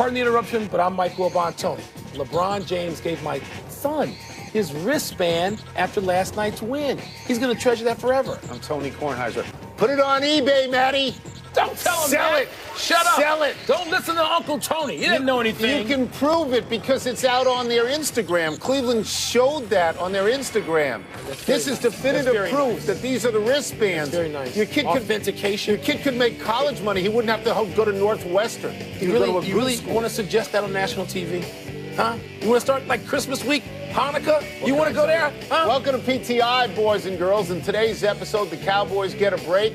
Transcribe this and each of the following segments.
Pardon the interruption, but I'm Mike Tony. LeBron James gave my son his wristband after last night's win. He's going to treasure that forever. I'm Tony Kornheiser. Put it on eBay, Matty. Don't tell him Sell that. it. Shut up. Sell it. Don't listen to Uncle Tony. He didn't know anything. You can prove it because it's out on their Instagram. Cleveland showed that on their Instagram. This is definitive proof that these are the wristbands. That's very nice. Your kid Authentication. Your kid could make college money. He wouldn't have to go to Northwestern. You really want to suggest that on national TV? Huh? You want to start like Christmas week, Hanukkah? You want to go there? Huh? Welcome to PTI, boys and girls. In today's episode, the Cowboys get a break.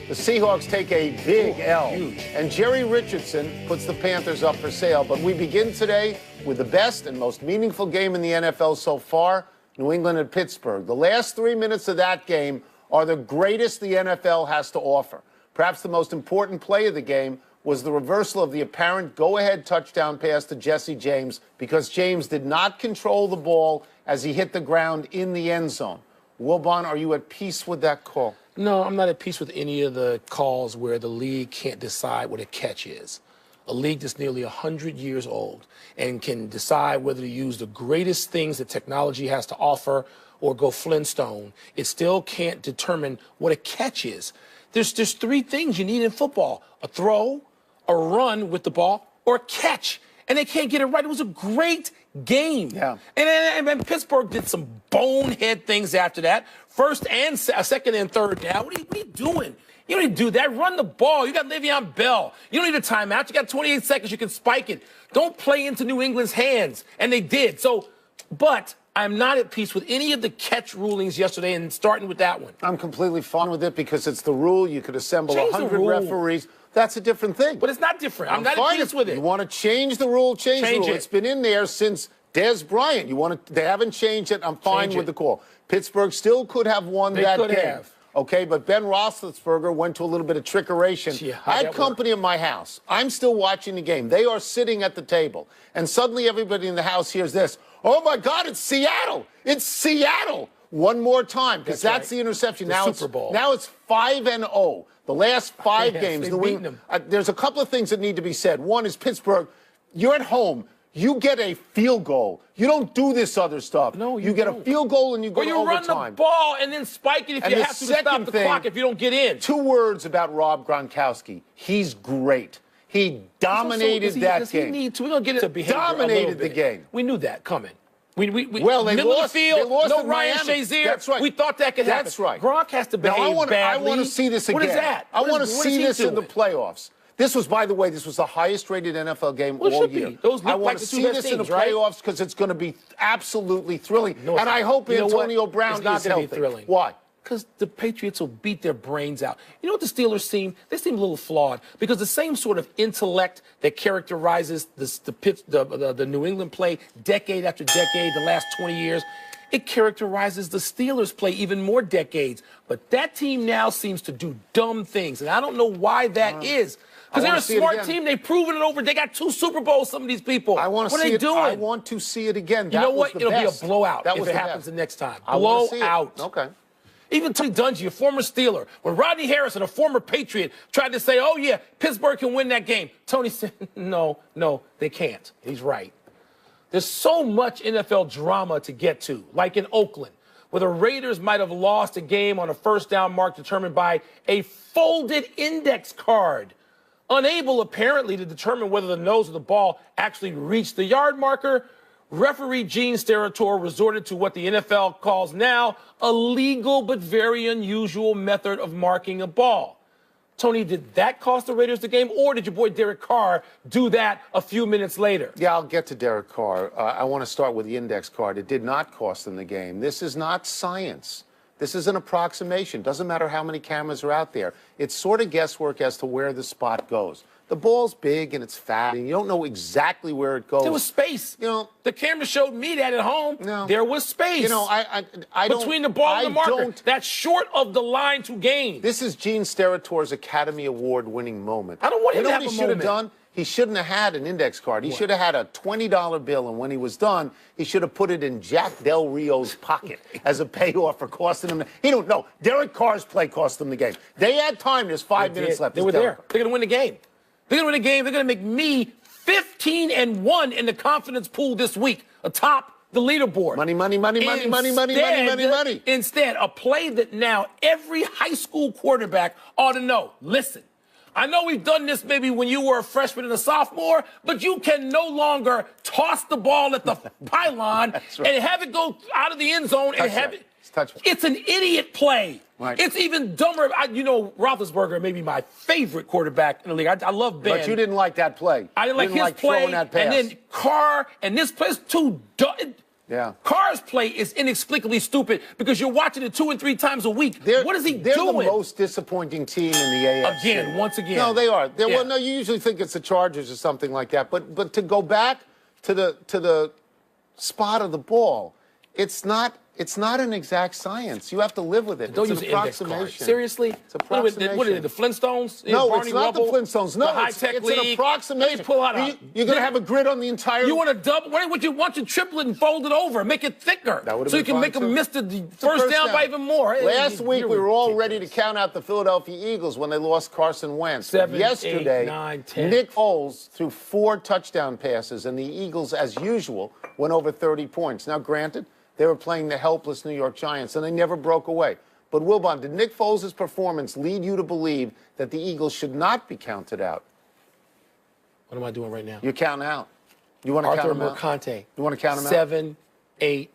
The Seahawks take a big L. Huge. And Jerry Richardson puts the Panthers up for sale. But we begin today with the best and most meaningful game in the NFL so far, New England and Pittsburgh. The last 3 minutes of that game are the greatest the NFL has to offer. Perhaps the most important play of the game was the reversal of the apparent go-ahead touchdown pass to Jesse James because James did not control the ball as he hit the ground in the end zone. Wilbon, are you at peace with that call? No, I'm not at peace with any of the calls where the league can't decide what a catch is. A league that's nearly 100 years old and can decide whether to use the greatest things that technology has to offer or go Flintstone. It still can't determine what a catch is. There's three things you need in football: a throw, a run with the ball, or a catch. And they can't get it right. It was a great game. Yeah. And Pittsburgh did some bonehead things after that. First and second and third down. What are you doing? You don't need to do that. Run the ball. You got Le'Veon Bell. You don't need a timeout. You got 28 seconds. You can spike it. Don't play into New England's hands. And they did. But I'm not at peace with any of the catch rulings yesterday, and starting with that one. I'm completely fine with it because it's the rule. You could assemble Change the 100 rule. Referees. That's a different thing. But it's not different. I'm not at peace with it. You want to change the rule, change the rule. it. It's been in there since Dez Bryant. They haven't changed it. I'm fine with the call. Pittsburgh still could have won that game. They could have. Okay, but Ben Roethlisberger went to a little bit of trickeration. Yeah, I had company in my house. I'm still watching the game. They are sitting at the table. And suddenly everybody in the house hears this. Oh, my God, it's Seattle. It's Seattle. One more time, because that's the interception. The Super Bowl. Now it's 5-0. The last five games. There's a couple of things that need to be said. One is Pittsburgh, you're at home. You get a field goal. You don't do this other stuff. No, you get a field goal and you go to overtime. Or you run the ball and then spike it if you have to stop the clock if you don't get in. 2 words about Rob Gronkowski. He's great. He dominated that game. He need to? We're going to get into behavior Dominated the game. We knew that coming. They middle lost, of the field, they lost no in Ryan Miami. Shazier. That's right. We thought that could happen. That's right. Gronk has to behave badly. I want to see this again. What is that? I want to see this in the doing? playoffs. This was, by the way, the highest-rated NFL game all year. I want to see this in the playoffs because it's going to be absolutely thrilling. No, and I hope Antonio Brown is not healthy. Be thrilling. Why? Because the Patriots will beat their brains out. You know what the Steelers seem? They seem a little flawed because the same sort of intellect that characterizes the New England play decade after decade, the last 20 years, it characterizes the Steelers' play even more decades. But that team now seems to do dumb things, and I don't know why that is. Because they're a smart team. They've proven it over. They got 2 Super Bowls, some of these people. What are they doing? I want to see it again. You know what? It'll be a blowout if it happens the next time. Blowout. Okay. Even Tony Dungy, a former Steeler, when Rodney Harrison, a former Patriot, tried to say, oh, yeah, Pittsburgh can win that game, Tony said, no, they can't. He's right. There's so much NFL drama to get to, like in Oakland, where the Raiders might have lost a game on a first down mark determined by a folded index card, unable apparently to determine whether the nose of the ball actually reached the yard marker. Referee Gene Steratore resorted to what the NFL calls now a legal but very unusual method of marking a ball. Tony, did that cost the Raiders the game, or did your boy Derek Carr do that a few minutes later? Yeah, I'll get to Derek Carr. I want to start with the index card. It did not cost them the game. This is not science. This is an approximation. Doesn't matter how many cameras are out there. It's sort of guesswork as to where the spot goes. The ball's big and it's fat, and you don't know exactly where it goes. There was space. The camera showed me that at home. No. There was space. I between the ball and the marker. That's short of the line to gain. This is Gene Steratore's Academy Award-winning moment. I don't want him to have a moment. You know what he should have done? He shouldn't have had an index card. He should have had a $20 bill, and when he was done, he should have put it in Jack Del Rio's pocket as a payoff for costing him. He don't know. Derek Carr's play cost them the game. They had time. There's 5 minutes left. They were there. They're going to win the game. They're going to win the game. They're going to make me 15-1 in the confidence pool this week, atop the leaderboard. Money, money, money, money, money, money, money, money, money. Instead, a play that now every high school quarterback ought to know. Listen, I know we've done this maybe when you were a freshman and a sophomore, but you can no longer toss the ball at the pylon right. and have it go out of the end zone and have it. It's an idiot play. Right. It's even dumber. Roethlisberger may be my favorite quarterback in the league. I love Ben. But you didn't like that play. I didn't like his play. Throwing that pass. And then Carr, and this play is too dumb. Yeah. Carr's play is inexplicably stupid because you're watching it 2 and 3 times a week. What is he doing? They're the most disappointing team in the AFC. Once again. No, they are. Well, no, you usually think it's the Chargers or something like that. But to go back to the spot of the ball, it's not an exact science. You have to live with it. Don't it's use an index cards. approximation. Seriously? It's approximation. What are they, the Flintstones? No, Barney it's not Rubble? the Flintstones. No, the high-tech it's league. an approximation. Let me pull out You're going to have a grid on the entire... You want to double? Why would you want to triple it and fold it over? Make it thicker. That so you can make them miss the first down by even more. Last week, we were all ready to count out the Philadelphia Eagles when they lost Carson Wentz. 7, yesterday, 8, 9, 10. Nick Foles threw 4 touchdown passes, and the Eagles, as usual, went over 30 points. Now, granted, they were playing the helpless New York Giants, and they never broke away. But, Wilbon, did Nick Foles' performance lead you to believe that the Eagles should not be counted out? What am I doing right now? You're counting out. You want to count him out? Arthur Mercante. You want to count him out? 7, 8,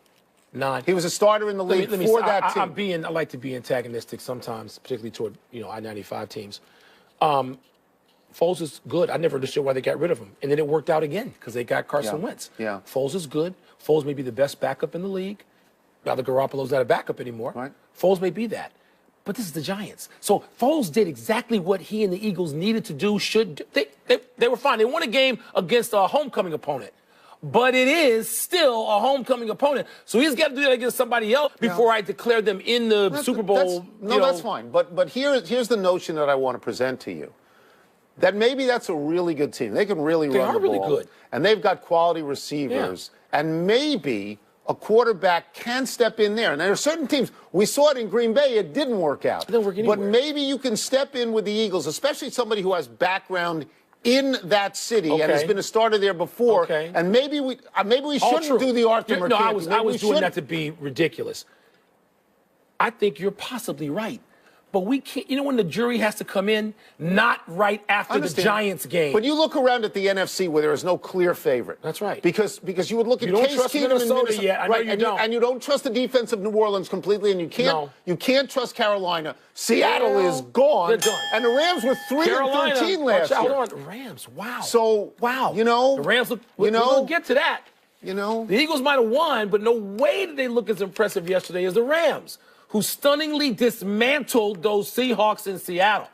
9. He was a starter in the league for that team. I like to be antagonistic sometimes, particularly toward I-95 teams. Foles is good. I never understood why they got rid of him. And then it worked out again because they got Carson Wentz. Yeah. Foles is good. Foles may be the best backup in the league. Now that Garoppolo's not a backup anymore. Right. Foles may be that. But this is the Giants. So Foles did exactly what he and the Eagles needed to do, should do. They were fine. They won a game against a homecoming opponent. But it is still a homecoming opponent. So he's got to do that against somebody else before I declare them in the Super Bowl. That's fine. But here's the notion that I want to present to you. That maybe that's a really good team. They can really run the ball. They are really good. And they've got quality receivers. Yeah. And maybe a quarterback can step in there. And there are certain teams, we saw it in Green Bay, it didn't work out. It didn't work anywhere. But maybe you can step in with the Eagles, especially somebody who has background in that city and has been a starter there before. Okay. And maybe we shouldn't do the Arthur Mercante. No, I was doing that to be ridiculous. I think you're possibly right. But we can't, when the jury has to come in, not right after the Giants game. But you look around at the NFC where there is no clear favorite. That's right. Because you would look at Case Keenum in Minnesota. Yet. I know you don't. And you don't trust the defense of New Orleans completely, and you can't trust Carolina. Seattle is gone. They're done. And the Rams were 3-13 last year. Hold on, Rams. Wow. So the Rams look. We'll get to that. The Eagles might have won, but no way did they look as impressive yesterday as the Rams, who stunningly dismantled those Seahawks in Seattle.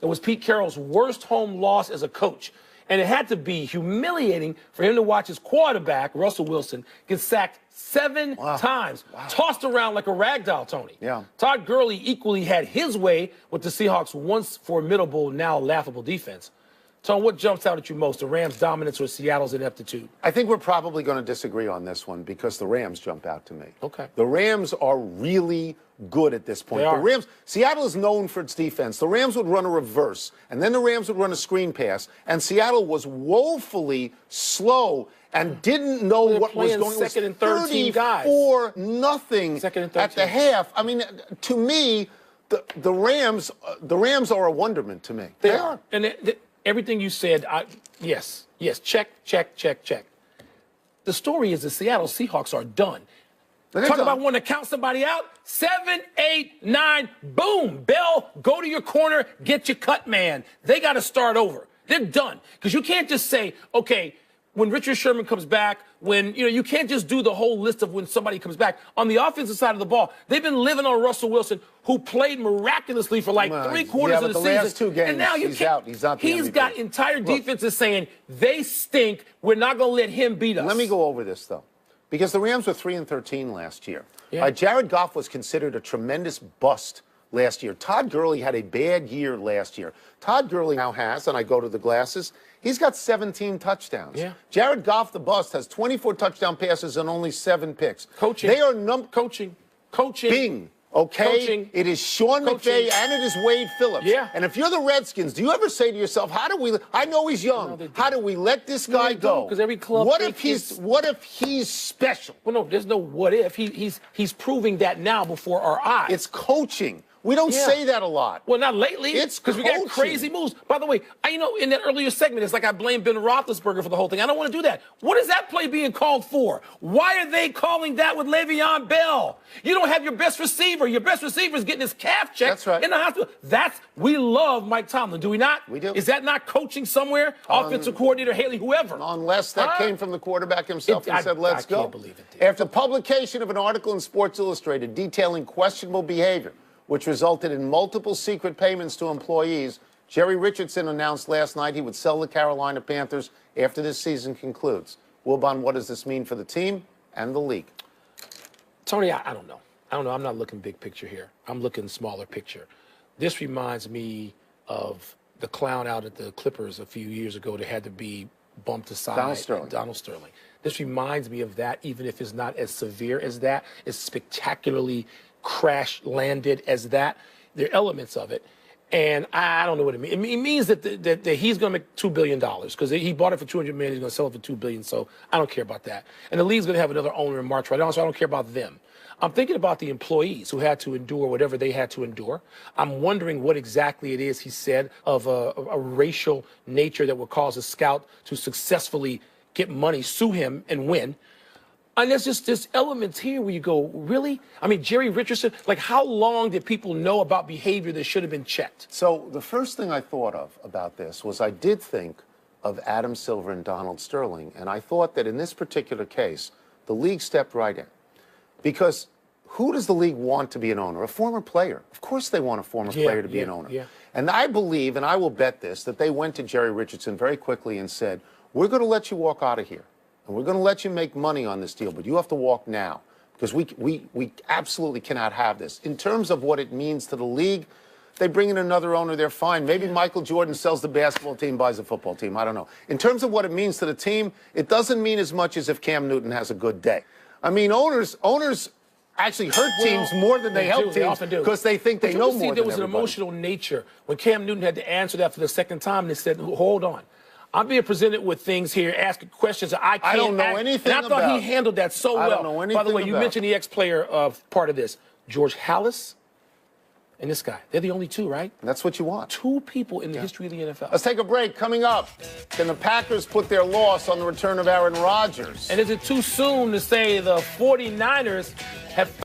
It was Pete Carroll's worst home loss as a coach. And it had to be humiliating for him to watch his quarterback, Russell Wilson, get sacked 7 times, tossed around like a ragdoll, Tony. Yeah. Todd Gurley equally had his way with the Seahawks' once formidable, now laughable defense. Tom, what jumps out at you most, the Rams' dominance or Seattle's ineptitude? I think we're probably going to disagree on this one because the Rams jump out to me. Okay. The Rams are really good at this point. Seattle is known for its defense. The Rams would run a reverse, and then the Rams would run a screen pass, and Seattle was woefully slow and didn't know what was going on. Second and third team guys. 34-0 at the half. I mean, to me, the Rams are a wonderment to me. They are. And everything you said, yes, check. The story is the Seattle Seahawks are done. Talk about wanting to count somebody out. 7, 8, 9, boom, bell, go to your corner, get your cut man. They got to start over. They're done. Because you can't just say, okay, when Richard Sherman comes back, you can't just do the whole list of when somebody comes back. On the offensive side of the ball, they've been living on Russell Wilson, who played miraculously for like 3 quarters of the season. Last 2 games, and now he's out. He's not the MVP. He's got entire defenses saying, they stink. We're not going to let him beat us. Let me go over this, though. Because the Rams were 3-13 last year. Yeah. Jared Goff was considered a tremendous bust last year. Todd Gurley had a bad year last year. Todd Gurley now has, and I go to the glasses, he's got 17 touchdowns. Yeah. Jared Goff, the bust, has 24 touchdown passes and only 7 picks. Coaching. They are coaching. Bing. Okay? Coaching. It is Sean McVay and it is Wade Phillips. Yeah. And if you're the Redskins, do you ever say to yourself, how do we, I know he's young, No, how do we let this guy go? Because every club what if he's special? Well, no, there's no what if. He's proving that now before our eyes. It's coaching. We don't say that a lot. Well, not lately. It's because we got crazy moves. By the way, in that earlier segment, it's like I blame Ben Roethlisberger for the whole thing. I don't want to do that. What is that play being called for? Why are they calling that with Le'Veon Bell? You don't have your best receiver. Your best receiver is getting his calf checked in the hospital. We love Mike Tomlin, do we not? We do. Is that not coaching somewhere? Offensive coordinator, Haley, whoever. Unless that came from the quarterback himself and said, let's go. I can't believe it. After publication of an article in Sports Illustrated detailing questionable behavior, which resulted in multiple secret payments to employees, Jerry Richardson announced last night he would sell the Carolina Panthers after this season concludes. Wilbon, what does this mean for the team and the league? Tony, I don't know. I'm not looking big picture here. I'm looking smaller picture. This reminds me of the clown out at the Clippers a few years ago that had to be bumped aside. Donald Sterling. This reminds me of that, even if it's not as severe as that. It's spectacularly crash landed as that. There are elements of it. And I don't know what it means. It means that he's going to make $2 billion because he bought it for $200 million. He's going to sell it for $2 billion. So I don't care about that. And the league's going to have another owner in March right now, so I don't care about them. I'm thinking about the employees who had to endure whatever they had to endure. I'm wondering what exactly it is he said of a racial nature that would cause a scout to successfully get money, sue him, and win. And there's elements here where you go, really? I mean, Jerry Richardson, like how long did people know about behavior that should have been checked? So the first thing I thought of about this was I did think of Adam Silver and Donald Sterling, and I thought that in this particular case, the league stepped right in. Because who does the league want to be an owner? A former player. Of course they want a former player to be an owner. Yeah. And I believe, and I will bet this, that they went to Jerry Richardson very quickly and said, we're going to let you walk out of here. And we're going to let you make money on this deal, but you have to walk now because we absolutely cannot have this. In terms of what it means to the league, they bring in another owner, they're fine. Maybe Michael Jordan sells the basketball team, buys the football team. I don't know. In terms of what it means to the team, it doesn't mean as much as if Cam Newton has a good day. I mean, owners actually hurt teams more than they help teams because they think they know more than everybody. There was an emotional nature when Cam Newton had to answer that for the second time. They said, hold on. I'm being presented with things here, asking questions that I can't. I don't know anything about. And I thought he handled that so well. I don't know anything. By the way, you mentioned the ex-player of part of this, George Halas, and this guy. They're the only two, right? That's what you want. Two people in the history of the NFL. Let's take a break. Coming up, can the Packers put their loss on the return of Aaron Rodgers? And is it too soon to say the 49ers have